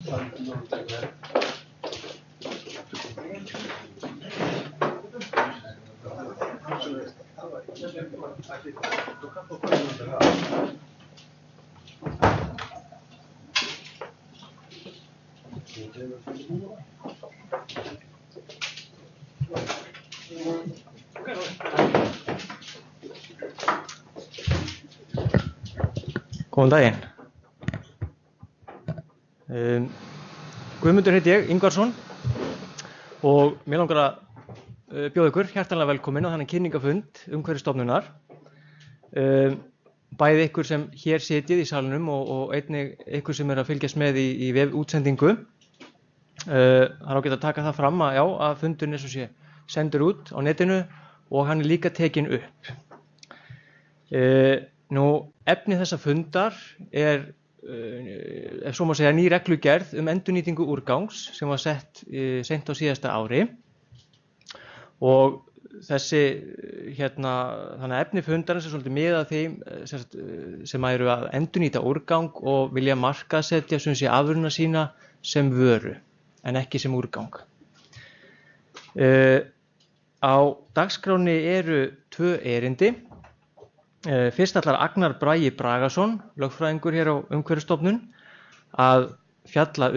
Góðan daginn. Guðmundur heiti ég, Ingvarsson, og mér langar að bjóða ykkur hjartanlega velkomin á þennan kynningafund Umhverfisstofnunar. Bæði ykkur sem hér sitjið í salnum og einnig ykkur sem að fylgjast með í vefútsendingu. Það er ágætt að taka það fram að fundurinn eins og sé sendur út á netinu og hann er líka tekinn upp. Efni þessa fundar er, ef svo má segja, ný reglugerð endurnýtingu úrgangs sem var sett seint á síðasta ári. Og þessi, þannig að efni fundarins er svolítið miðað þeim sem eru að endurnýta úrgang og vilja markaðssetja afurðina sína sem vöru en ekki sem úrgang. Á dagskránni eru 2 erindi. Fyrst ætlar Agnar Bragi Bragason, lögfræðingur hér á Umhverfisstofnun, að fjalla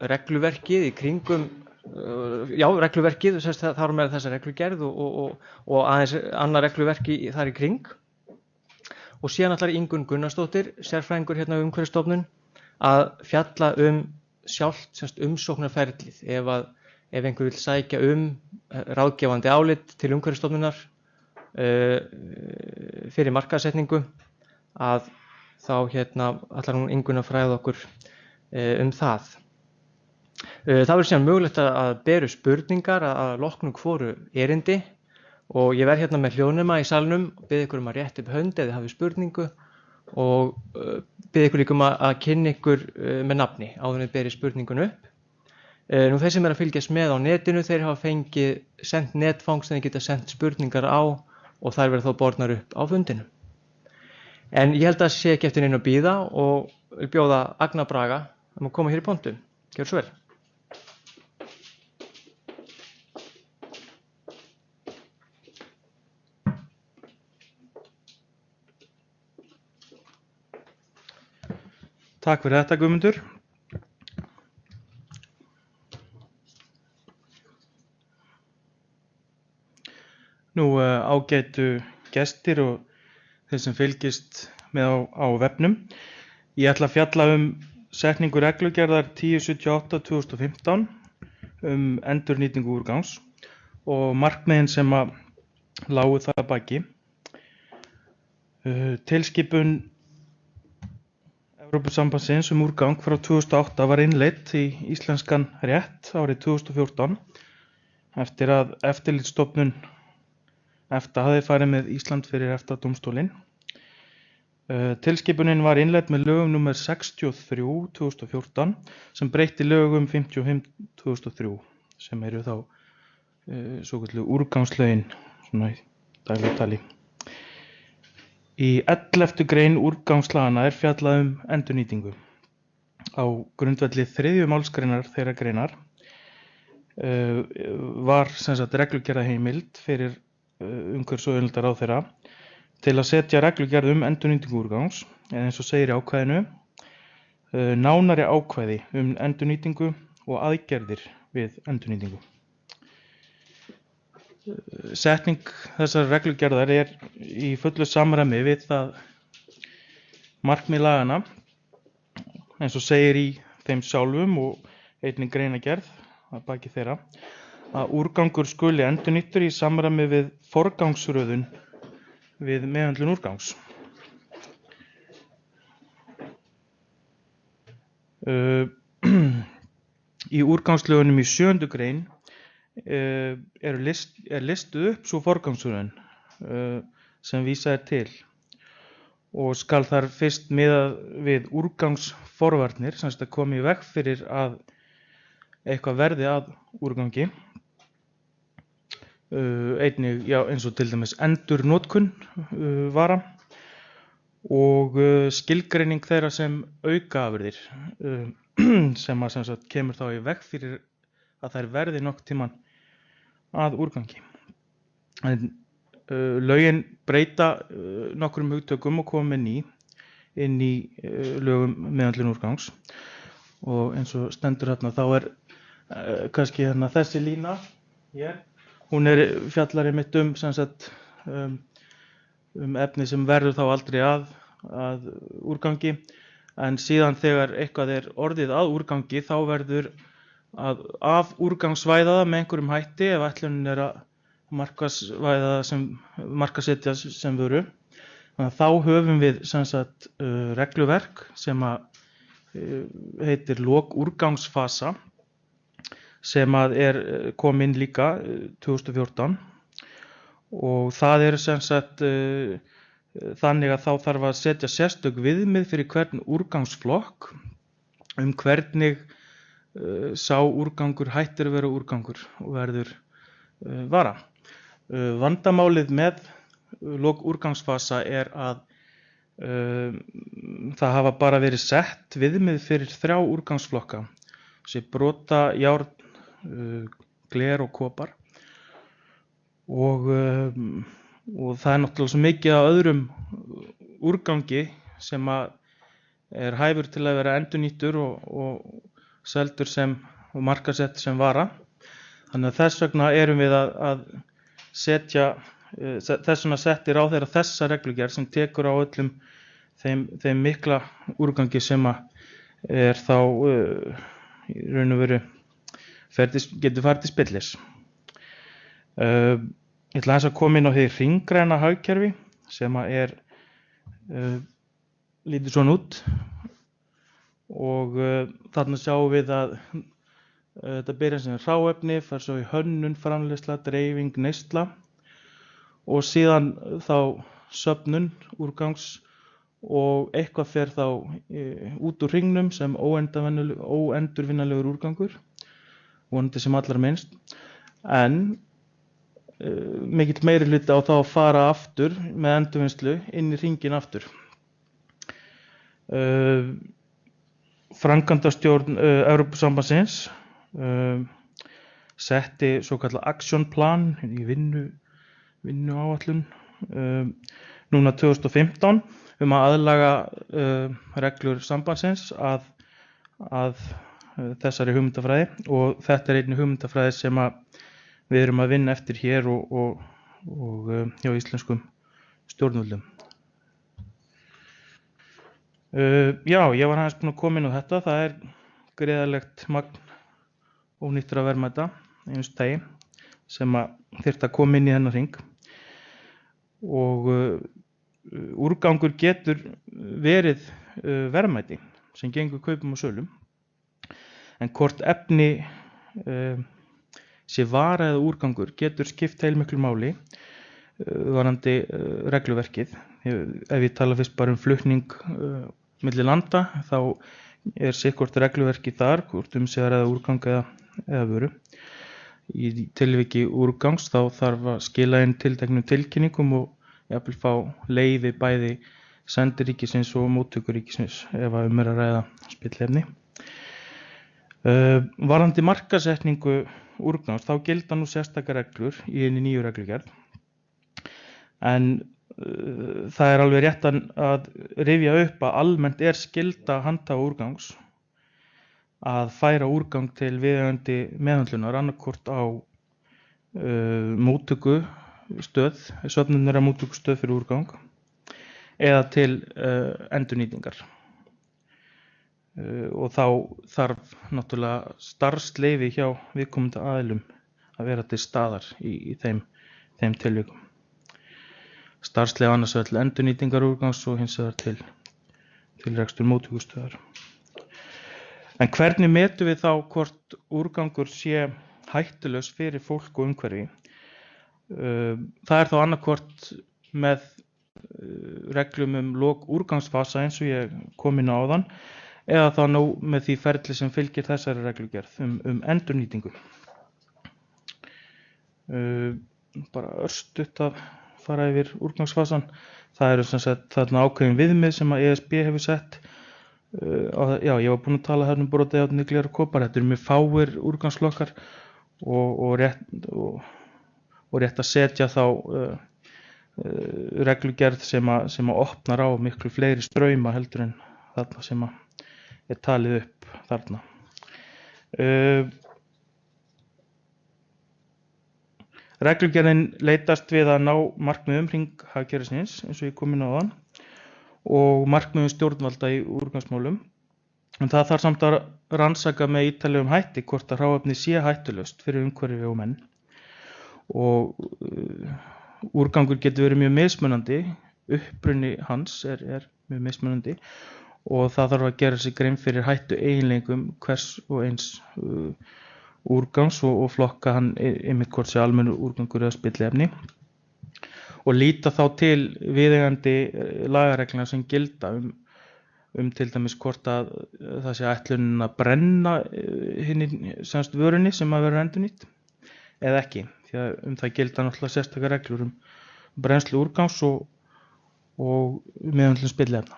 regluverkið í kringum, regluverkið, þar með þessa reglugerð og aðeins annað regluverki þar í kring. Og síðan ætlar Ingunn Gunnarsdóttir, sérfræðingur hérna á Umhverfisstofnun, að fjalla sjálft umsóknarferlið. Ef einhver vill sækja ráðgefandi álit til Umhverfisstofnunar fyrir markaðssetningu, að þá ætlar hún Ingunn að fræða okkur það. Það verður síðan mögulegt að beru spurningar að loknu hvoru erindi og ég verð hérna með hljóðnema í salnum og bið ykkur að rétta upp hönd ef þið hafið spurningu og bið ykkur líka að kynna ykkur með nafni áður en þið berið spurningun upp. Þeir sem að fylgjast með á netinu, þeir hafa fengið sent netfang sem þeir geta sent spurningar á og þær verða þá bornar upp á fundinu. En ég held að sé ekki eftir neinu að bíða og vil bjóða Agnar Braga að koma hér í pontu. Gjörðu svo vel. Takk fyrir þetta, Guðmundur. Ágætu gestir og þeir sem fylgist með á vefnum. Ég ætla að fjalla setningu reglugerðar 1078/2015 endurnýtingu úrgangs og markmiðin sem að lágu það að baki. Tilskipun Evrópusambandsins úrgang frá 2008 var innleidd í íslenskan rétt árið 2014 eftir að eftirlitsstofnun EFTA hafði farið með Ísland fyrir EFTA-dómstólinn. Tilskipunin var innleidd með lögum nr. 63/2014 sem breytti lögum 55/2003 sem eru þá svokölluðu úrgangslögin svona í daglegu tali. Í 11. grein úrgangslaganna er fjallað endurnýtingu. Á grundvelli 3. málsgreinar þeirrar greinar var reglugerðarheimild fyrir umhverfis- og auðlindaráðherra til að setja reglugerð endurnýtingu úrgangs, eða eins og segir í ákvæðinu, nánari ákvæði endurnýtingu og aðgerðir við endurnýtingu. Setning þessar reglugerðar er í fullu samræmi við það markmið laganna, eins og segir í þeim sjálfum og einnig greinargerð að baki þeirra, að úrgangur skuli endurnýttur í samræmi við forgangsröðun við meðhöndlun úrgangs. Í úrgangslögunum í 7. grein er listuð upp sú forgangsröðun sem vísað til og skal þar fyrst miðað við úrgangsforvarnir, sem að komi í veg fyrir að eitthvað verði að úrgangi. Einnig, eins og til dæmis endurnotkun vara og skilgreining þeirra sem aukaafurðir, sem að sem sagt kemur þá í veg fyrir að þær verði nokkuð tíman að úrgangi. En lögin breyta nokkrum hugtökum og koma með ný inn í lögum meðhöndlun úrgangs, og eins og stendur hérna þá kannski hérna þessi lína hér, hún fjallar einmitt sem sagt efni sem verður þá aldrei að úrgangi, en síðan þegar eitthvað orðið að úrgangi þá verður að af úrgangsvæða það með einhverjum hætti ef ætlunin að markaðssetja sem vöru. Þannig að þá höfum við sem sagt regluverk sem heitir lok úrgangsfasa, sem kom inn líka 2014, og það sem sagt þannig að þá þarf að setja sérstök viðmið fyrir hvern úrgangsflokk hvernig sá úrgangur hættir að vera úrgangur og verður vara. Vandamálið með lok úrgangsfasa að það hafa bara verið sett viðmið fyrir 3 úrgangsflokka, þessi brota, járn, gler og kopar, og það náttúrulega svo mikið af öðrum úrgangi sem hæfur til að vera endurnýttur og seldur og markaðsett sem vara. Þannig að þess vegna erum við að setja, þess vegna settir ráðherra þessa reglugerð sem tekur á öllum þeim mikla úrgangi sem þá í raun og veru getur farið til spillis. Ég ætla aðeins að koma inn á því hringgræna hagkerfi sem lítur svona út, og þarna sjáum við að þetta byrjar sem hráefni, fer svo í hönnun, framleiðsla, dreifing, neysla, og síðan þá söfnun úrgangs, og eitthvað fer þá út úr hringnum sem óendurvinnanlegur úrgangur, vonandi sem allra minnst, en mikill meiri hluti á þá að fara aftur með endurvinnslu inn í hringinn aftur. Framkvæmdastjórn Evrópusambandsins setti svokallað action plan í vinnuáætlun núna 2015 að aðlaga reglur sambandsins að þessari hugmyndafræði, og þetta einnig hugmyndafræði sem við erum að vinna eftir hér og hjá íslenskum stjórnvöldum. Já, ég var aðeins búinn að koma inn á þetta. Það gríðarlegt magn ónýttra verðmæta eins tagi sem þyrfti að koma inn í þennan hring, og úrgangur getur verið verðmæti sem gengur kaupum og sölum, en hvort efni sé vara eða úrgangur getur skipt heilmiklu máli varðandi regluverkið. Ef ég tala fyrst bara flutning milli landa, þá sitthvort regluverkið þar, hvort sé að ræða úrgang eða vöru. Í tilviki úrgangs þá þarf að skila inn tilteknum tilkynningum og jafnvel fá leyfi bæði sendiríkisins og móttökuríkisins ef að að ræða spillefni. Varðandi markaðssetningu úrgangs, þá gilda nú sérstakar reglur í hinni nýju reglugerð, en það alveg rétt að rifja upp að almennt skylda handhafa úrgangs að færa úrgang til viðeigandi meðhöndlunar, annarkvort á móttökustöð, söfnunar móttökustöð fyrir úrgang, eða til endurnýtingar. Og þá þarf náttúrulega starfsleyfi hjá viðkomandi aðilum að vera til staðar í þeim tilvikum. Starfsleyfi annars vegar til endurnýtingar úrgangs og hins vegar til rekstur móttökustöðar. En hvernig metum við þá hvort úrgangur sé hættulaus fyrir fólk og umhverfi? Það þá annarkvort með reglum lok úrgangsfasa eins og ég kom inn á áðan, eða þá nú með því ferli sem fylgir þessari reglugerð endurnýtingu. Bara örstutt að fara yfir úrgangsfasan. Það sem sagt þarna ákveðin viðmið sem að ESB hefur sett Já, ég var búinn að tala hérna brotajárn, gler og kopar. Þetta eru mjög fáir úrgangsflokkar og rétt að setja þá reglugerð sem að opnar á miklu fleiri strauma heldur en þarna sem að talið upp þarna. Reglugerðin leitast við að ná markmiðum hringhagkerfisins eins og ég kom inn á áðan og markmiðum stjórnvalda í úrgangsmálum. En það þarf samt að rannsaka með ítarlegum hætti hvort að hráefni sé hættulaust fyrir umhverfi og menn. Og úrgangur getur verið mjög mismunandi, uppruni hans er mjög mismunandi og það þarf að gera sig grein fyrir hættu eiginleikum hvers og eins úrgangs og flokka hann einmitt hvort sé almennur úrgangur eða spilliefni og líta þá til viðeigandi lagareglna sem gilda til dæmis hvort að það sé ætlunin að brenna semst vörunni sem að vera endurnýtt eða ekki, því að það gilda náttúrulega sérstakar reglur brennslu úrgangs og meðhöndlun spilliefna.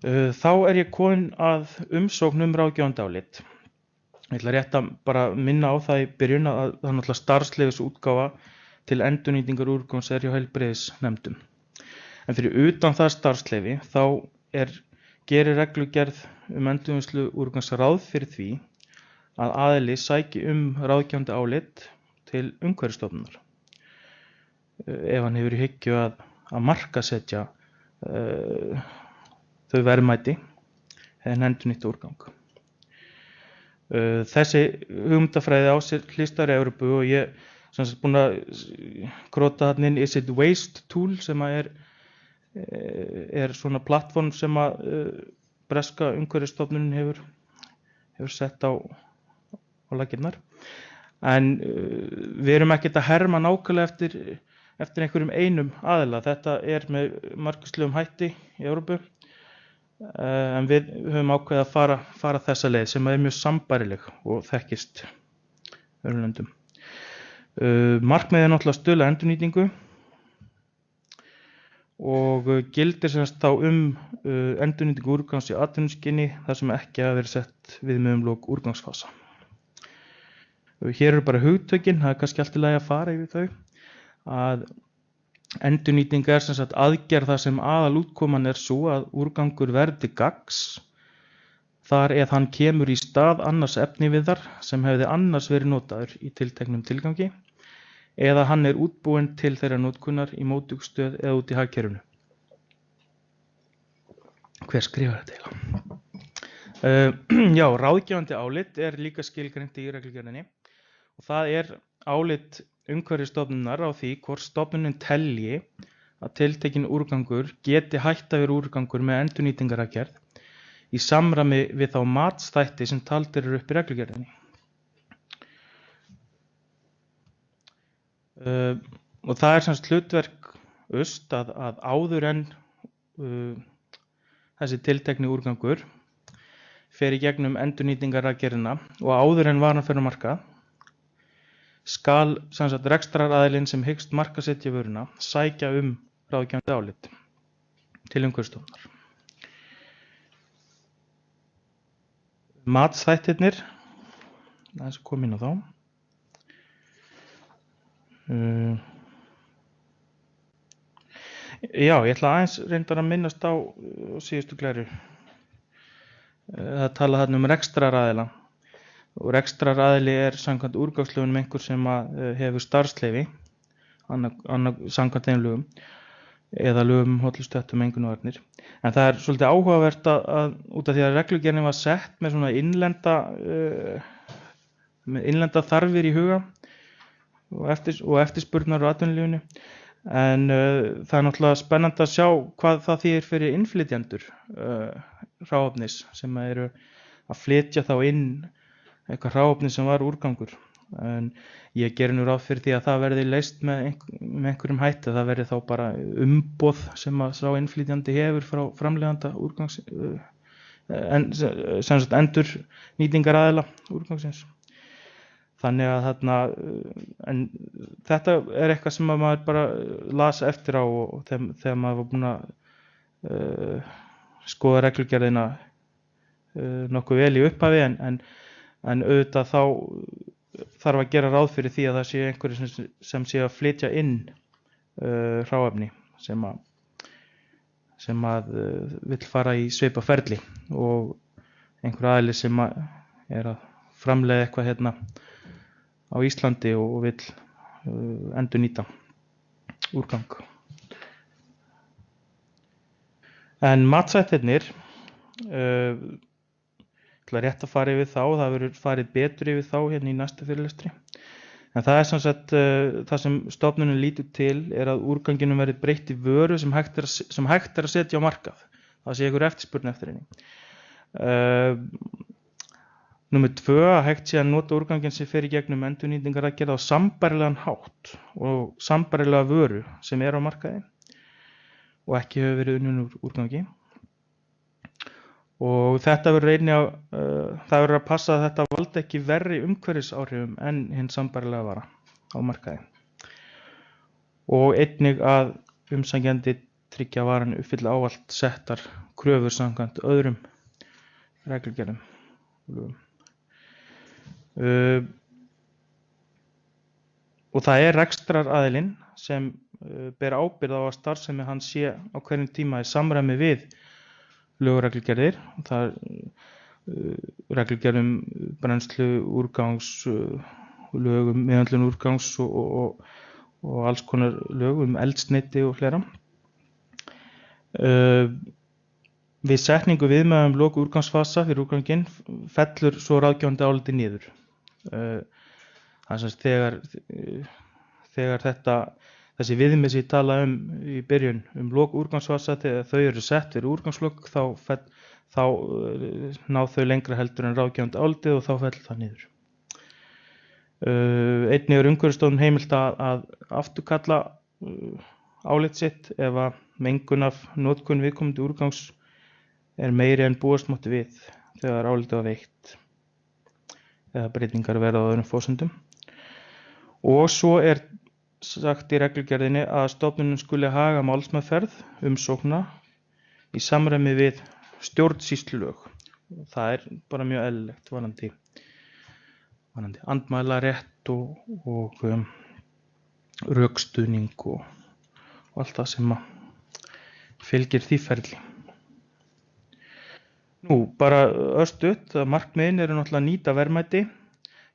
Þá ég komin að umsókn ráðgefandi álit. Ég ætla rétt að bara minna á það í byrjun að það er náttúrulega starfsleyfisútgáfa til endurnýtingar úrgangs hjá heilbrigðisnefndum. En fyrir utan það starfsleyfi þá gerir reglugerð endurvinnslu úrgangs ráð fyrir því að aðili sæki ráðgefandi álit til Umhverfisstofnunar ef hann hefur í hyggju að markaðssetja þau verðmæti en endurnýtt úrgang. Þessi hugmyndafræði á sér hliðstæður í Evrópu og ég er búinn að krota þarna inn Is it Waste tool sem er svona plattform sem að breska Umhverfisstofnunin hefur sett á laggirnar. En við erum ekkert að herma nákvæmlega eftir einhverjum einum aðila. Þetta með margvíslegum hætti í Evrópu. En við höfum ákveðið að fara þessa leið sem er mjög sambærileg og þekkist öðrum löndum. Markmiðið náttúrulega að stuðla endurnýtingu og gildir semst þá endurnýtingu úrgangs í atvinnuskyni þar sem ekki hafa verið sett viðmið lok úrgangsfasa. Hér eru bara hugtökin, það kannski allt í lagi að fara yfir þau, að endurnýting sem sagt aðgerð þar sem aðalútkoman sú að úrgangur verði gagns þar hann kemur í stað annars efniviðar sem hefði annars verið notaður í tilteknum tilgangi eða hann útbúinn til þeirra notkunar í móttökustöð eða út í hagkerfinu. Hver skrifar þetta eiginlega? Já, ráðgefandi álit líka skilgreint í reglugerðinni og það álit Umhverfisstofnunar á því hvort stofnunin telji að tiltekinn úrgangur geti hætt að vera úrgangur með endurnýtingaraðgerð í samræmi við þá matsþætti sem taldir upp í reglugerðinni. Og það semst hlutverk að áður en þessi tiltekni úrgangur fer í gegnum endurnýtingaraðgerðina og áður en varan fer á markað skal rekstraraðilinn sem hyggst markaðssetja vöruna sækja ráðgefandi álit til Umhverfisstofnunar. Matsþættirnir, aðeins að koma inn á þá. Já, ég ætla aðeins reyndar að minnast á síðustu glæru. Það tala þarna rekstraraðila. Og rekstraraðili samkvæmt úrgangslögunum einhver sem hefur starfsleyfi samkvæmt þeim lögum eða lögum hollustuhætti og mengunarvarnir. En það svolítið áhugavert að út af því að reglugerðin var sett með svona innlenda þarfir í huga og eftirspurnar á atvinnulífinu. En það náttúrulega spennandi að sjá hvað það þýðir fyrir innflytjendur hráefnis sem eru að flytja þá inn eitthvað hráefni sem var úrgangur. En ég geri nú ráð fyrir því að það verði leyst með einhverjum hætti. Það verði þá bara umboð sem að sá innflytjandi hefur frá framleiðanda úrgangs sem sagt endurnýtingaraðila úrgangsins. Þannig að þetta eitthvað sem maður bara las eftir á og þegar maður var búinn að skoða reglugerðina nokkuð vel í upphafi en auðvitað þá þarf að gera ráð fyrir því að það sé einhverju sem sé að flytja inn hráefni sem að vill fara í svipa ferli og einhver aðili sem er að framleiða eitthvað hérna á Íslandi og vill endurnýta úrgang. En matsþættirnir, ég ætla rétt að fara yfir þá, það verður farið betur yfir þá hérna í næsta fyrirlestri. En það er sem sagt, það sem stofnunin lítur til er að úrganginum verði breytt í vöru sem hægt er að setja á markað. Það sé einhver eftirspurn eftir henni. Númer 2, að hægt sé að nota úrganginn sem fer í gegnum endurnýtingaraðgerð á sambærilegan hátt og sambærilega vöru sem er á markaði og ekki hefur verið unnin úr úrgangi. Og þetta verður það verður að passa að þetta valdi ekki verri umhverfisáhrifum en hinn sambærilega vara á markaði. Og einnig að umsækjandi tryggja að varan uppfylli ávallt settar kröfur samkvæmt öðrum reglugerðum. Og það er rekstraraðilinn sem ber ábyrgð á að starfsemi hans sé á hverjum tíma í samræmi við lög og reglugerðir. Það reglugerðum brennslu úrgangs, lögum meðhöndlun úrgangs og alls konar lög eldsneyti og fleira. Við setningu viðmiða lok úrgangsfasa fyrir úrganginn fellur svo ráðgefandi álitið niður. Þannig að þegar þessi viðmið sem ég tala í byrjun lok úrgangsfasa, þegar þau eru sett fyrir úrgangslok, þá ná þau lengra heldur en ráðgefandi álitið og þá fellur það niður. Einnig er Umhverfisstofnun heimilt að afturkalla álit sitt ef að mengun af notkun viðkomandi úrgangs er meiri en búast mátti við þegar álitið var veitt eða breytingar verða á öðrum forsendum. Og svo er sagt í reglugerðinni að stofnunin skuli haga málsmeðferð umsókna í samræmi við stjórnsýslulög. Það er bara mjög eðlilegt varðandi andmælarétt og rökstuðning og allt það sem fylgir því ferli. Nú, bara örstutt, markmiðin eru náttúrulega að nýta verðmæti,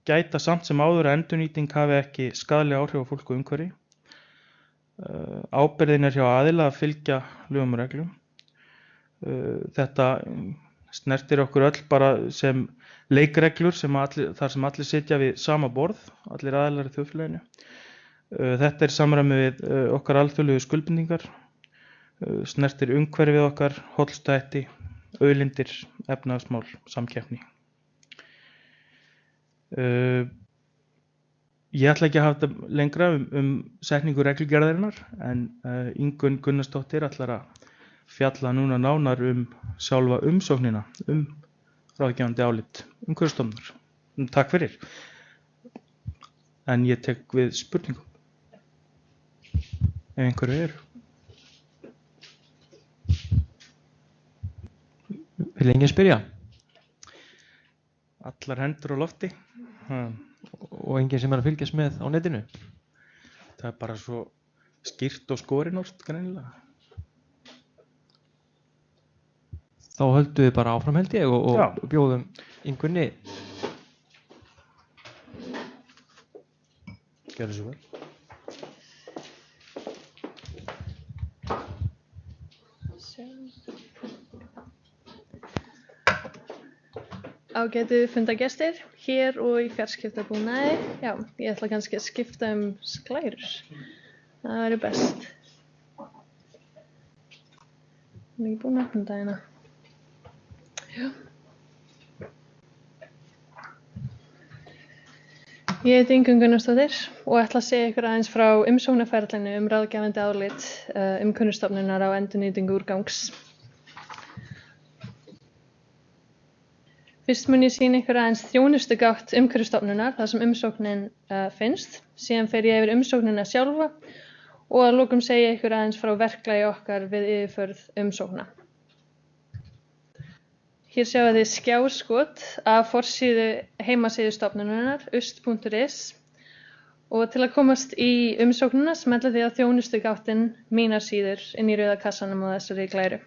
gæta samt sem áður að endurnýting hafi ekki skaðleg áhrif á fólk og umhverfi. Ábyrgðin er hjá aðila að fylgja lögum og reglum. Þetta snertir okkur öll bara sem leikreglur þar sem allir sitja við sama borð, allir aðilar í þjóðfélaginu. Þetta er samræmi við okkar alþjóðlegu skuldbindingar, snertir umhverfið okkar, hollustuhætti, auðlindir, efnahagsmál, samkeppni. Ég ætla ekki að hafa þetta lengra setningu reglugerðarinnar, en Ingunn Gunnarsdóttir ætlar að fjalla núna nánar sjálfa umsóknina ráðgefandi álit Umhverfisstofnunar. Takk fyrir. En ég tek við spurningum ef einhverju eru. Vil enginn spyrja? Allar hendur á lofti. Og enginn sem er að fylgjast með á netinu? Það er bara svo skýrt og skorinorst greinilega. Þá höldum við bara áfram held ég og bjóðum Ingunni. Gjörðu svo vel. Ágætu fundargestir hér og í fjarskiptabúnaði. Já, ég ætla kannski að skipta sklærur. Það væri best. Ég er ekki búin að opna hérna. Já. Ég heiti Ingunn Gunnarsdóttir og ætla að segja ykkur aðeins frá umsóknarferlinu ráðgefandi álit Umhverfisstofnunar á endurnýtingu úrgangs. Fyrst mun ég sýna ykkur aðeins þjónustugátt Umhverfisstofnunar þar sem umsóknin finnst. Síðan fer ég yfir umsóknina sjálfa og að lokum segja ykkur aðeins frá verklagi okkar við yfirferð umsókna. Hér sjáum þið skjáskot af forsíðu heimasíðu stofnunarinnar, ust.is, og til að komast í umsóknina smellið þið á þjónustugáttin mínar síður inn í rauða kassanum á þessari glæru.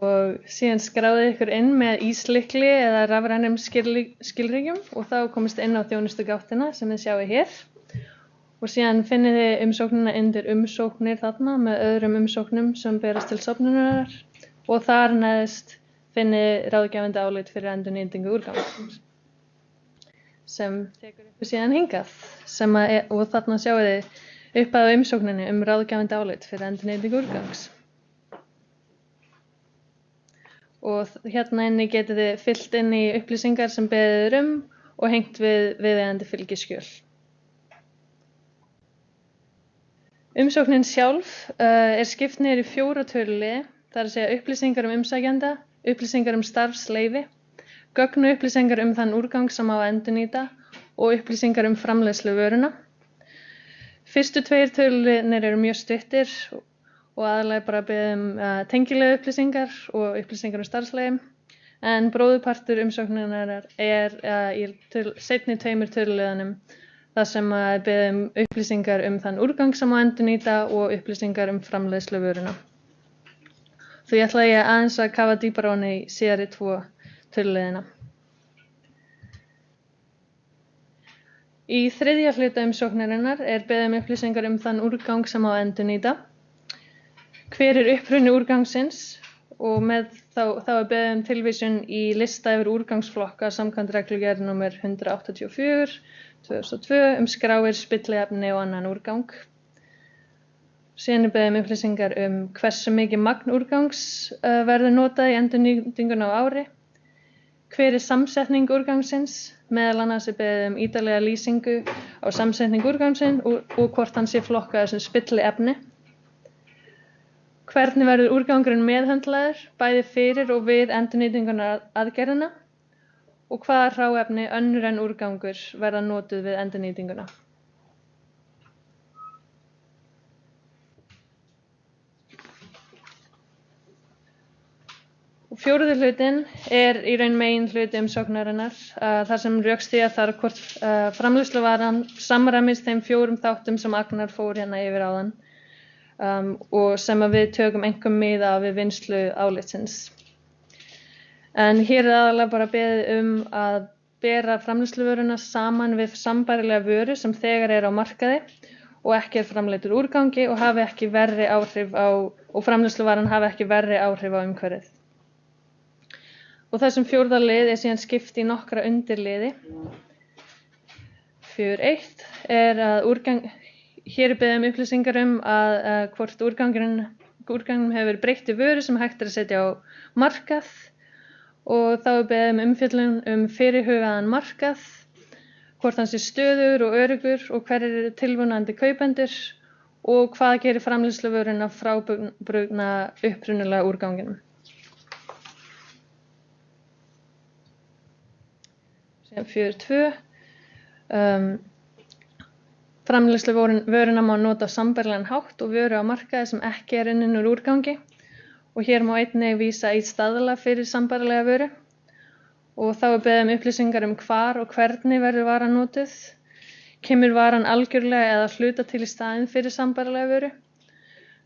Og síðan skráðið ykkur inn með íslykli eða rafrænum skilríkjum og þá komist inn á þjónustugáttina sem þið sjáið hér. Og síðan finnið þið umsóknina undir umsóknir þarna með öðrum umsóknum sem berast til stofnunarinnar og þar neðst finnið ráðgefandi álit fyrir endurnýtingu úrgangs sem tekur ykkur síðan hingað og þarna sjáið þið upp að umsókninni ráðgefandi álit fyrir endurnýtingu úrgangs. Og hérna inni getið þið fyllt inn í upplýsingar sem beðið og hengt við viðeigandi fylgiskjöl. Umsóknin sjálf skipt niður í 4 töluliði, það er að segja upplýsingar umsækjanda, upplýsingar starfsleyfi, gögnuupplýsingar þann úrgang sem á að endurnýta og upplýsingar framleiðslu vöruna. Fyrstu 2 töluliðirnir eru mjög stuttir og aðalega bara beðið tengilegu upplýsingar og upplýsingar starfsleyfi, en bróðurpartur umsóknarinnar í seinni 2 töluliðunum þar sem beðið upplýsingar þann úrgang sem á að endurnýta og upplýsingar framleiðslu vöruna. Því ætla ég aðeins að kafa dýpra ofan í síðari 2 töluliðina. Í 3. hluta umsóknarinnar beðið upplýsingar þann úrgang sem á að endurnýta. Hver uppruni úrgangsins og þá beðið tilvísun í lista yfir úrgangsflokka samkvæmt reglugerð nr. 184/2002 skráir, spilliefni og annan úrgang. Síðan beðið upplýsingar hversu mikið magn úrgangs verður notað í endurnýtinguna á ári. Hver samsetning úrgangsins, meðal annars beðið ítarlega lýsingu á samsetning úrgangsins og hvort hann sé flokkaður sem spilliefni. Hvernig verður úrgangurinn meðhöndlaður, bæði fyrir og við endurnýtinguna aðgerðina og hvaða hráefni önnur en úrgangur verða notuð við endurnýtinguna. Og 4. hlutinn í raun megin hluti umsóknarinnar, þar sem rökstyðja þarf hvort framleiðsluvaran samræmist þeim 4 þáttum sem Agnar fór hérna yfir áðan og sem við tökum einkum mið af við vinnslu álitsins. En hér aðalega bara beðið að bera framleiðsluvöruna saman við sambærilega vöru sem þegar á markaði og ekki framleiddur úrgangi og hafi ekki verri áhrif og framleiðsluvaran hafi ekki verri áhrif á umhverfið. Og þessum 4. lið síðan skipt í nokkra undirliði. 4.1 að hér beðið upplýsingar að hvort úrganginum hefur breytt í vöru sem hægt að setja á markað og þá beðið umfjöllun fyrirhugaðan markað, hvort hann sé stöðugur og öruggur og hverjir eru tilvonandi kaupendur og hvað gerir framleiðsluvöruna frábrugðna upprunalega úrganginum. Síðan 4.2 Framleiðsluvöruna má nota á sambærilegan hátt og vöru á markaði sem ekki unnin úr úrgangi og hér má einnig vísa í staðla fyrir sambærilega vöru og þá beðið upplýsingar hvar og hvernig verður varan notuð, kemur varan algjörlega eða hluta til í staðinn fyrir sambærilega vöru,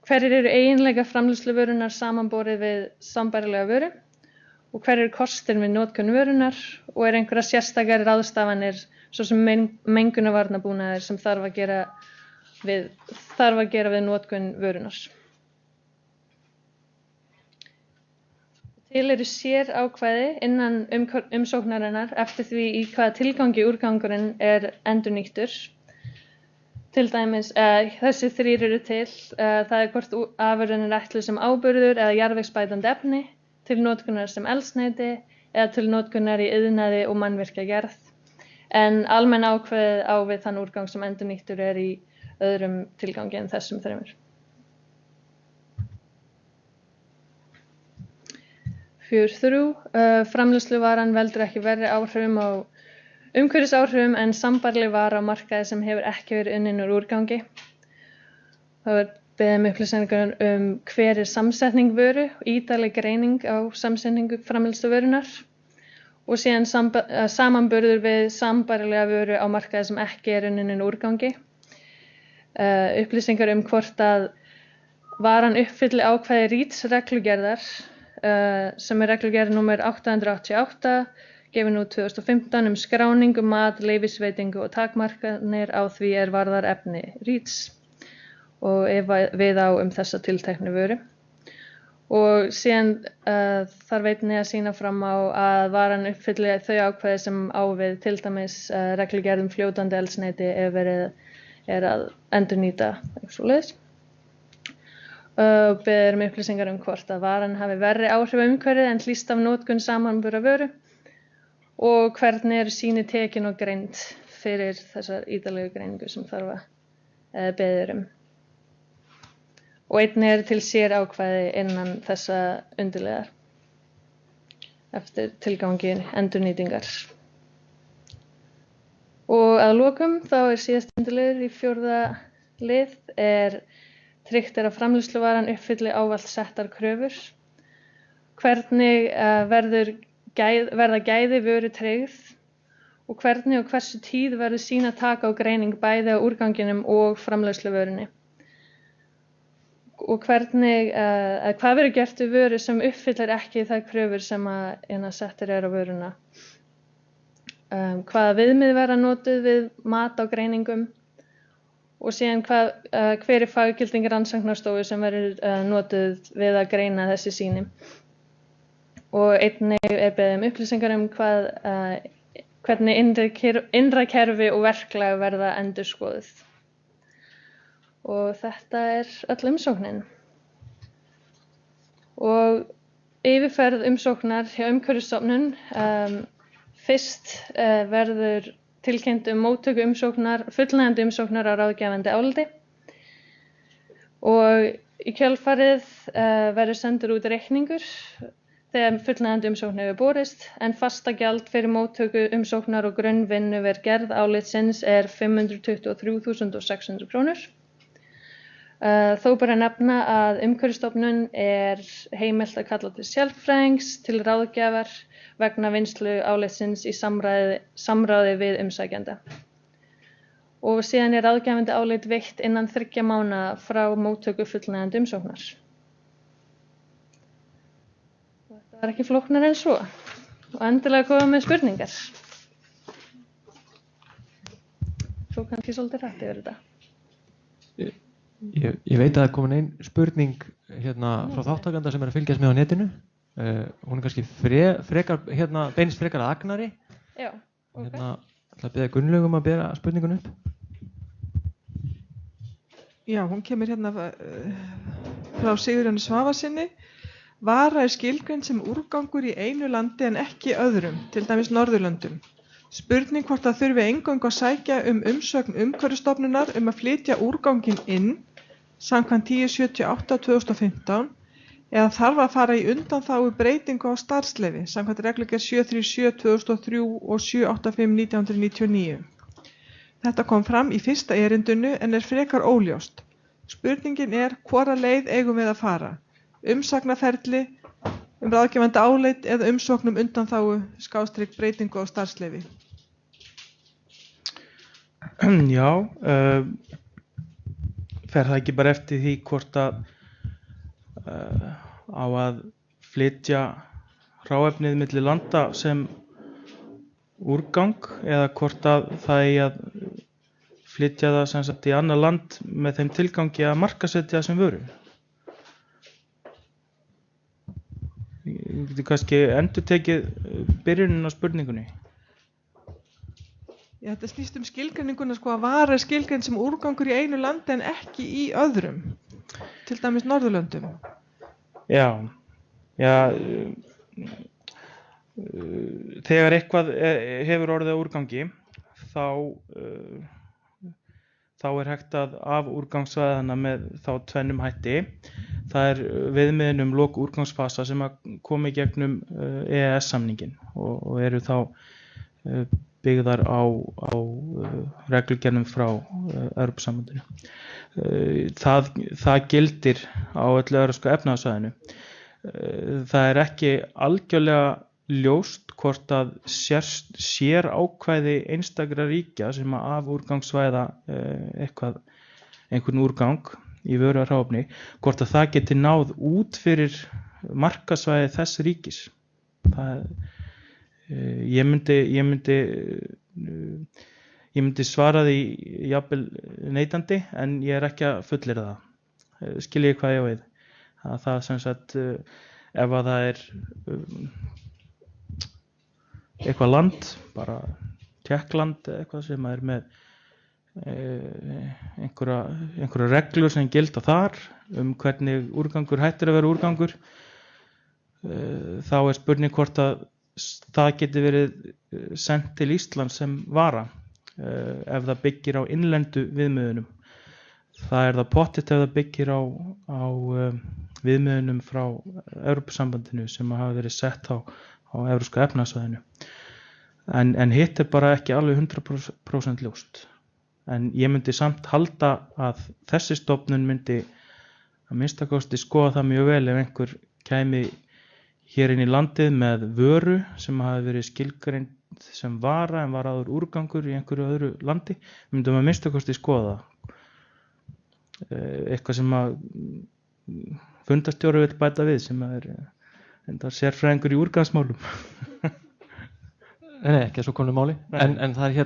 hverjir eru eiginleikar framleiðsluvörunar samanborið við sambærilega vöru og hverjir eru kostir við notkun vörunar og einhverjar sérstakar ráðstafanir svo sem mengunarvarnabúnaðir sem þarf að gera við notkun vörunar. Til eru sér ákvæði innan umsóknarinnar eftir því í hvaða tilgangi úrgangurinn endurnýttur. Til dæmis, þessi 3 eru til, það hvort afurðin ætluð sem áburður eða jarðvegsbætandi efni, til notkunar sem eldsneyti eða til notkunar í iðnaði og mannvirkjagerð. En almenn ákvæðið á við þann úrgang sem endurnýttur í öðrum tilgangi en þessum 3. 4.3 Framleiðsluvaran veldur ekki verri áhrifum á umhverfisáhrifum en sambærileg vara á markaði sem hefur ekki verið unnin úr úrgangi. Það beðið upplýsingar hver samsetning vöru, ítarleg greining á samsetningu framleiðslu vörunnar og síðan samanburður við sambærilega vöru á markaði sem ekki unnin úr úrgangi. Upplýsingar hvort að varan uppfylli ákvæði REACH-reglugerðar sem reglugerð númer 888 gefin út 2015 skráningu, mat, leyfisveitingu og takmarkanir á því varðar efni REACH og ef við á þessa tilteknu vöru. Og síðan þarf einnig að sýna fram á að varan uppfylli þau ákvæði sem á við til dæmis reglugerð fljótandi eldsneyti ef verið að endurnýta eitthvað svoleiðis. Beðið upplýsingar hvort að varan hafi verri áhrif á umhverfið en hlýst af notkun samanburða vöru og hvernig sýni tekin og greind fyrir þessar ítarlegu greiningu sem þarf að beðið Og einnig til sér ákvæði innan þessa undirliðar eftir tilgangi endurnýtingar. Og að lokum þá síðast undirliður í 4. lið tryggt að framleiðsluvaran uppfylli ávallt settar kröfur. Hvernig verða gæði vöru tryggð og hvernig og hversu tíð verður sýnataka og greining bæði á úrganginum og framleiðsluvörunni. Og hvernig, hvað verður gert við vöru sem uppfyllir ekki þær kröfur sem settar á vöruna. Hvaða viðmið verða notuð við mat á greiningum og síðan hver faggilding rannsóknarstofu sem verður notuð við að greina þessi sýni. Og einnig beðið upplýsingar hvernig innra kerfi og verklag verða endurskoðuð. Og þetta öll umsóknin. Og yfirferð umsóknar hjá Umhverfisstofnun. Fyrst verður tilkynnt móttöku umsóknar, fullnægjandi umsóknar á ráðgefandi áliti. Og í kjölfarið verður sendur út reikningur þegar fullnægjandi umsókn hefur borist, en fastagjald fyrir móttöku umsóknar og grunnvinnu við gerð álitsins 523.600 krónur. Þó ber að nefna að Umhverfisstofnun heimilt að kalla til sérfræðings til ráðgjafar vegna vinnslu álitsins í samráði við umsækjanda. Og síðan ráðgefandi álit veitt innan 3 mánaða frá móttöku fullnægjandi umsóknar. Þetta var ekki flóknara en svo. Og endilega koma með spurningar. Svo kannski svolítið rætt yfir þetta. Ég veit að það komin ein spurning frá þáttakanda sem að fylgjast með á netinu. Hún kannski beinist frekar að Agnari. Já, ok. Ætla að biðja Gunnlaug að bera spurningun upp. Já, hún kemur frá Sigurjóni Svavarssyni. Vara skilgreind sem úrgangur í einu landi en ekki öðrum, til dæmis Norðurlöndum. Spurning hvort það þurfi eingöngu að sækja umsögn Umhverfisstofnunar að flytja úrganginn inn samkvæmt 1078/2015 eða þarf að fara í undanþágu breytingu á starfsleyfi samkvæmt reglugerð 737/2003 og 785/1999. Þetta kom fram í fyrsta erindinu en frekar óljóst. Spurningin hvora leið eigum við að fara? Umsagnaferli, ráðgefandi álit eða umsókn undanþágu / breytingu á starfsleyfi? Já, fer það ekki bara eftir því hvort að á að flytja hráefnið milli landa sem úrgang eða hvort að það eigi að flytja það sem sagt í annað land með þeim tilgangi að markaðssetja sem vöru. Ég geti kannski endurtekið byrjunin á spurningunni. Já, þetta snýst skilgreininguna að vara skilgreind sem úrgangur í einu landi en ekki í öðrum, til dæmis Norðurlöndum. Já, þegar eitthvað hefur orðið á úrgangi þá hægt að af úrgangssvæðana með þá tvennum hætti. Það viðmiðin lok úrgangsfasa sem að koma í gegnum EES-samninginn og eru þá byggðar á reglugerðum frá Evrópusambandinu. það gildir á öllu evrópska efnahagssvæðinu. Það ekki algjörlega ljóst hvort að sér ákvæði einstakra ríkja sem að af úrgangssvæða einhvern úrgang í vöru og hráefni, hvort að það geti náð út fyrir markasvæði þess ríkis. Ég myndi svara því jafnvel neitandi, en ég ekki að fullyrða það. Skiljið hvað ég á við? Það sem sagt, ef að það eitthvað land, bara Tékkland eitthvað sem með einhverja reglur sem gilda þar hvernig úrgangur hættir að vera úrgangur, þá spurning hvort að það geti verið sent til Íslands sem vara, ef það byggir á innlendu viðmiðunum. Það það pottitt ef það byggir á viðmiðunum frá Evrópusambandinu sem hafa verið sett á evrópska efnahagssvæðinu. En hitt bara ekki alveg 100% ljóst. En ég myndi samt halda að þessi stofnun myndi að minnsta kosti skoða það mjög vel ef einhver kæmi hér inn í landið með vöru sem hafi verið skilgreind sem vara en var áður úrgangur í einhverju öðru landi, myndum að minnsta kosti skoða það. Eitthvað sem að fundarstjóri vill bæta við sem enda sérfræðingur í úrgangsmálum. Nei, ekki að svo komnu máli. En það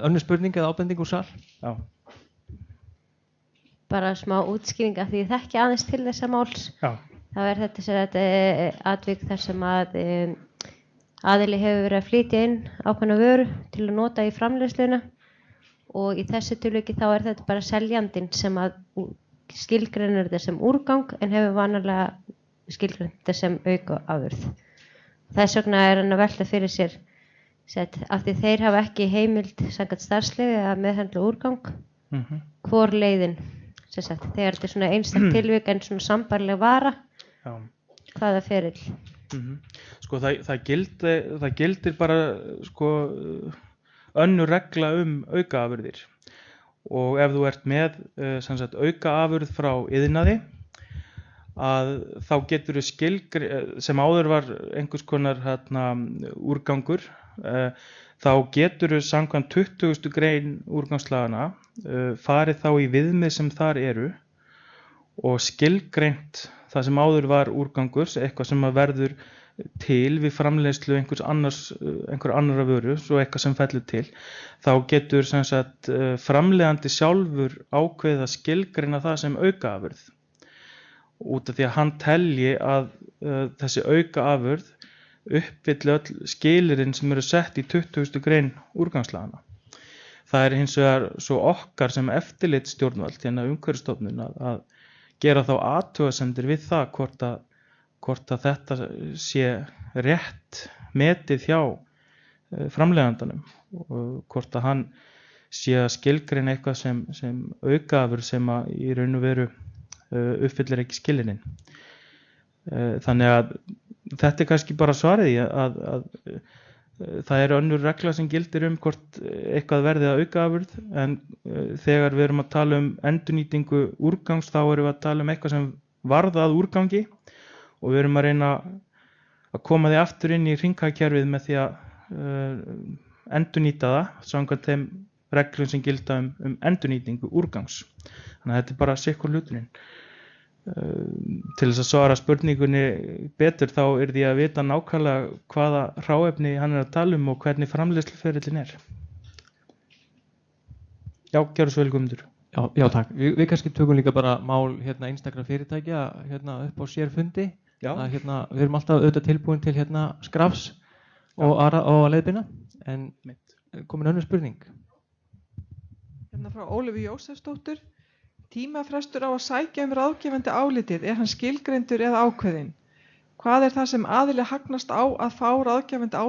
önnur spurning eða ábending úr sal? Já. Bara smá útskýring af því ég þekki aðeins til þessa máls. Já. Þá þetta atvik þar sem að aðili hefur verið að flytja inn ákveðna vöru til að nota í framleiðsluna. Og í þessu tilviki þá þetta bara seljandinn sem að skilgreinir þetta sem úrgang en hefur vanalega skilgreint þetta sem aukaafurð. Þess vegna hann að velta fyrir sér af því þeir hafa ekki heimild samkvæmt starfsleyfi að meðhöndla úrgang. Hvor leiðin þegar þetta svona einstak tilvik en svona sambærileg vara. Já. Hvaða ferill? Sko það gildir bara sko önnur regla aukaafurðir og ef þú ert með aukaafurð frá iðnaði að þá getur þú sem áður var einhvers konar úrgangur, þá getur þú samkvæmt 20. grein úrgangslagana farið þá í viðmið sem þar eru og skilgreint það sem áður var úrgangur, eitthvað sem verður til við framleiðslu einhver annarra vöru, svo eitthvað sem fellur til, þá getur framleiðandi sjálfur ákveðið að skilgreina það sem aukaafurð út af því að hann telji að þessi aukaafurð uppfylli öll skilyrðin sem eru sett í 20. grein úrgangslagana. Það hins vegar svo okkar sem eftirlitsstjórnvald Umhverfisstofnun að gera þá athugasemdir við það hvort að þetta sé rétt metið hjá framleiðandanum og hvort að hann sé að skilgreina eitthvað sem aukaafurð sem að í raun og veru uppfyllir ekki skilyrðin. Þannig að þetta kannski bara svarið að það önnur regla sem gildir hvort eitthvað verði að aukaafurð en þegar við erum að tala endurnýtingu úrgangs þá erum við að tala eitthvað sem varð að úrgangi og við erum að reyna að koma því aftur inn í hringhagkerfið með því að endurnýta það samkvæmt þeim reglum sem gilda endurnýtingu úrgangs. Þannig að þetta bara sikkur hluturinn. Til þess að svara spurningunni betur þá því að vita nákvæmlega hvaða hráefni hann að tala og hvernig framleiðsluferillinn Já, gjörðu svo vel Guðmundur. Já, takk. Við kannski tökum líka bara mál einstakra fyrirtækja upp á sérfundi. Að, við erum alltaf auðvitað tilbúin til skrafs og að leiðbeina, en komin önnur spurning. Frá Ólöfu Jósefsdóttur. Tímafrestur á að sækja ráðgefandi álitið, hann skilgreindur eða ákveðinn? Hvað það sem aðili hagnast á að fá ráðgefandi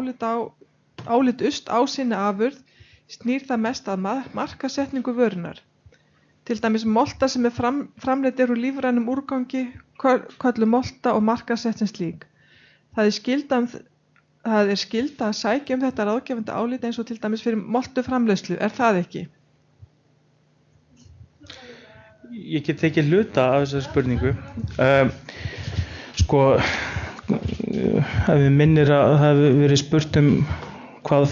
álitust á sinni afurð, snýr það mest að markasetningu vörunar. Til dæmis molta sem framleidd úr lífrænum úrgangi, kölluð molta og markasett sem slík. Það skylda að sækja þetta ráðgefandi álit eins og til dæmis fyrir moltu framleiðslu, það ekki? Ég get tekið hluta af þessari spurningu. Sko, ef við minnir að það hefur verið spurt hvað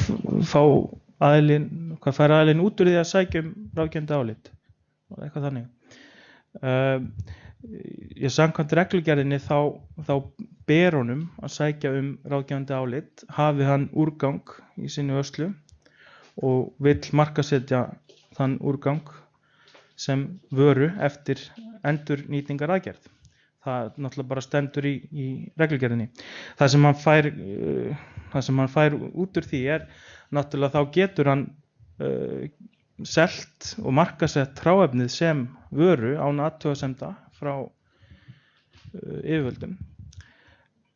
fær aðilinn út úr því að sækja ráðgefandi álit. Eitthvað þannig. Ég samkvæmt reglugerðinni þá ber honum að sækja ráðgefandi álit, hafi hann úrgang í sinni vörslu og vill markaðssetja þann úrgang sem vöru eftir endurnýtingaraðgerð. Það náttúrulega bara stendur í reglugerðinni. Það sem hann fær út úr því náttúrulega þá getur hann selt og markaðsett hráefnið sem vöru án athugasemda frá yfirvöldum.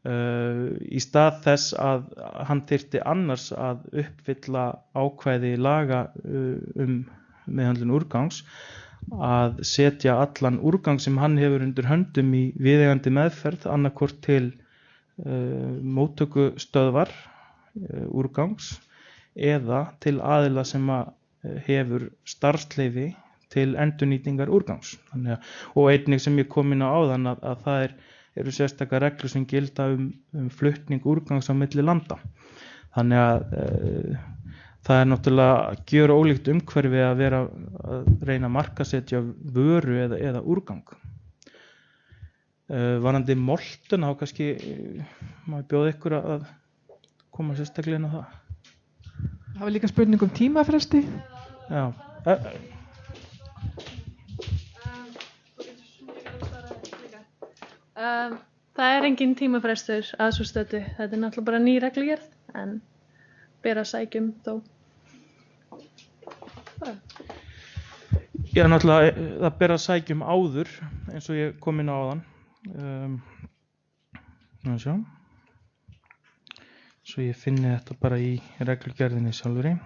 Í stað þess að hann þyrfti annars að uppfylla ákvæði laga meðhöndlun úrgangs, að setja allan úrgang sem hann hefur undir höndum í viðeigandi meðferð annaðhvort til móttökustöðvar úrgangs eða til aðila sem hefur starfsleyfi til endurnýtingar úrgangs. Og einnig sem ég kom inn á áðan að það eru sérstakar reglur sem gilda flutning úrgangs á milli landa. Þannig að það náttúrulega gjör ólíkt umhverfi að vera að reyna að markaðssetja vöru eða úrgang. Varðandi moltuna þá kannski má ég bjóða ykkur að koma sérstaklega inn á það. Það var líka spurning tímafresti. Já. Það engin tímafrestur að svo stöddu. Þetta náttúrulega bara ný reglugerð, en ber að sækjum þó. Já, náttúrulega það ber að sækjum áður, eins og ég kom inn á áðan. Svo ég finni þetta bara í reglugerðinni sjálfri.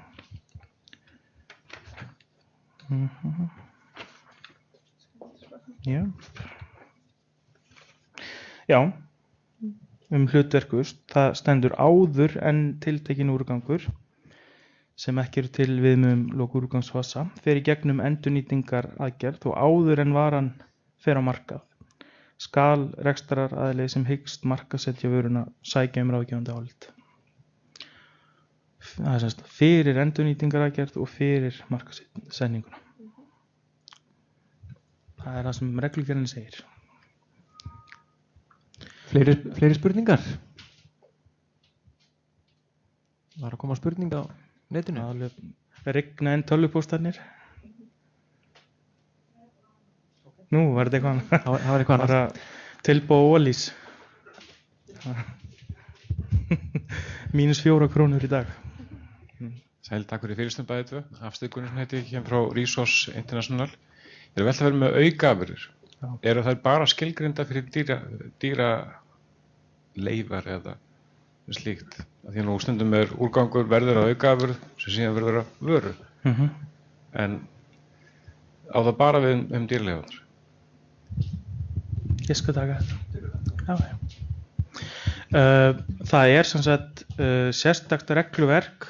Já, hlutverk, það stendur áður en tiltekinn úrgangur sem ekki eru til viðmiðum lok úrgangsfasa fer í gegnum endurnýtingaraðgerð og áður en varan fer á markað skal rekstraraðili sem hyggst markaðssetja vöruna sækja ráðgefandi álit. Það semst fyrir endurnýtingaraðgerð og fyrir markaðssetninguna. Það það sem reglugerðin segir. Fleiri spurningar? Var að koma spurning á netinu? Rigna en tölvupóstarnir. Nú var þetta eitthvað. Það var eitthvað annað. Tilboð Ólís. -4 krónur í dag. Sæl, takk fyrir fyrirstöðum bæði tvö. Hafsteinn sem heiti hér frá Resource International. Ég velta að vera með aukaafurðir. Eru þær bara skilgreinda fyrir dýra leifar eða slíkt? Því nú stundum úrgangur verður að aukaafurð sem síðan verður að vöru. En á það bara við dýrleifarnar? Ég skal taka þetta. Það sem sagt sérstakt regluverk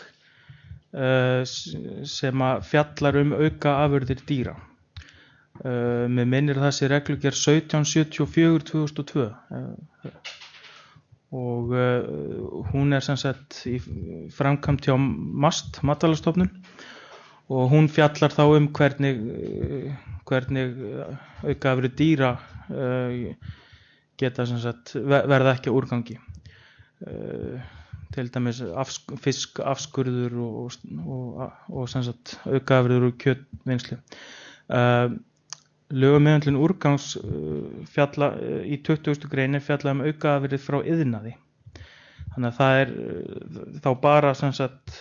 sem að fjallar aukaafurðir dýra. Mér minnir það sé reglugerð 1774/2002 og hún sem sagt í framkvæmd hjá MAST, Matvælastofnun, og hún fjallar þá hvernig aukaafurðir dýra geta sem sagt verða ekki að úrgangi. Til dæmis fiskafskurður og sem sagt aukaafurðir úr kjötvinnslu. Lög um meðhöndlun úrgangs í 20. grein fjalla aukaafurðir frá iðnaði. Þannig að það þá bara sem sagt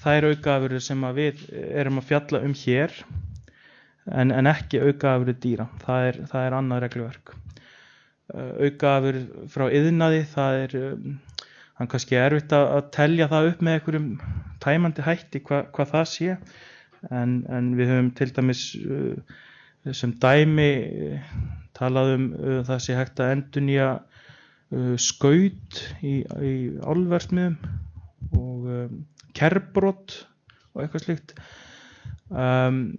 þær aukaafurðir sem við erum að fjalla hér en ekki aukaafurðir dýra. Það annað regluverk. Aukaafurðir frá iðnaði, það kannski erfitt að telja það upp með einhverjum tæmandi hætti hvað það sé. En við höfum til dæmis sem dæmi talað það sé hægt að endurnýja skaut í álverksmiðjum og kerbrot og eitthvað slíkt. En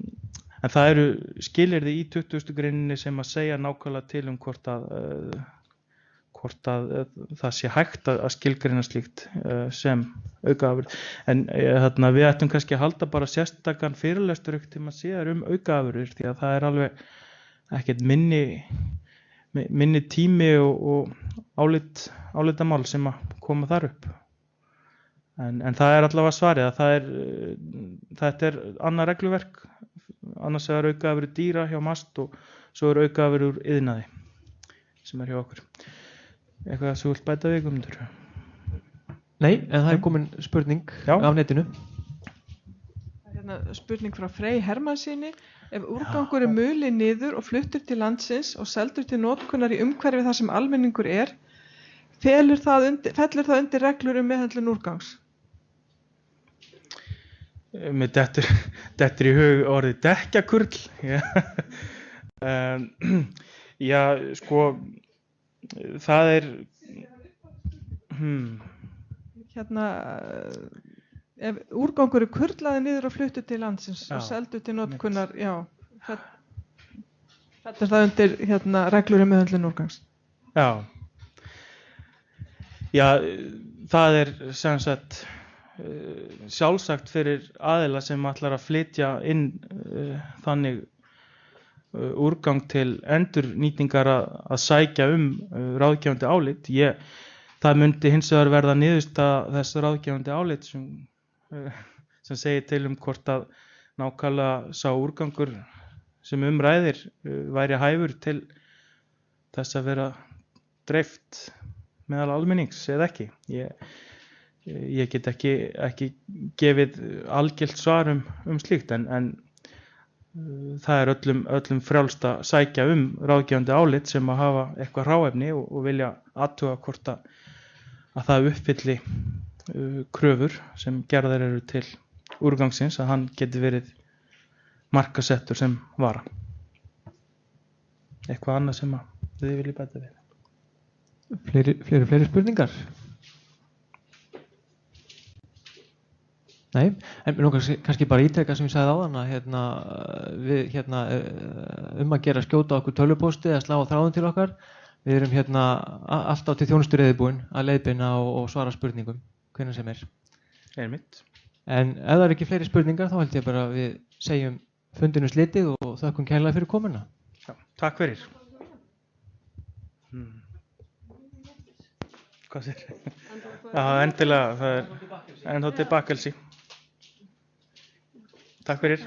En það eru skilyrði í 20. greininni sem að segja nákvæmlega til hvort að það sé hægt að skilgreina slíkt sem aukaafurð. En við ættum kannski að halda bara sérstakan fyrirlestur einhvern tímann síðar aukaafurðir, því að það er alveg ekkert minni tími og álitamál sem að koma þar upp. En það er allavega svarið að þetta er annað regluverk, annars er aukaafurðir dýra hjá MAST og svo er aukaafurðir úr iðnaði sem er hjá okkur. Eitthvað sem þú vilt bæta við, Guðmundur? Nei, en það er komin spurning af netinu. Spurning frá Frey Hermannsyni. Ef úrgangur er mulið niður og fluttur til landsins og seldur til notkunar í umhverfi þar sem almenningur er, fellur það undir reglur meðhöndlun úrgangs? Mér dettur í hug orðið dekkjakurl. Já, sko, það er ef úrgangur er kurlaði niður og fluttur til landsins og seldur til notkunar, fellur það undir reglur meðhöndlun úrgangs? Já, það er sem sagt sjálfsagt fyrir aðila sem ætlar að flytja inn þannig úrgang til endurnýtingar að sækja ráðgefandi álit. Það myndi hins vegar verða niðurstaða þess ráðgefandi álit sem segir til hvort að nákvæmlega sá úrgangur sem ræðir væri hæfur til þess að vera dreift meðal almennings eða ekki. Ég get ekki gefið algilt svar slíkt, en það er öllum frjálst að sækja ráðgefandi álit sem að hafa eitthvað hráefni og vilja athuga hvort að það uppfylli kröfur sem gerðar eru til úrgangsins, að hann geti verið markasettur sem vara. Eitthvað annað sem að þið viljið bæta við? Fleiri spurningar? Nei, en nú kannski bara ítreka sem ég sagði áðan að við að gera skjóta okkur tölvupósti eða slá á þráðum til okkar. Við erum alltaf til þjónustu reiðubúin að leiðbeina og svara spurningum hvenær sem er. Einmitt. En ef það er ekki fleiri spurningar þá held ég bara að við segjum fundinu slitið og þökkum kærlega fyrir komuna. Já, takk fyrir. Hvað sér? Já, endilega, það er ennþá til bakkelsi. Takk fyrir.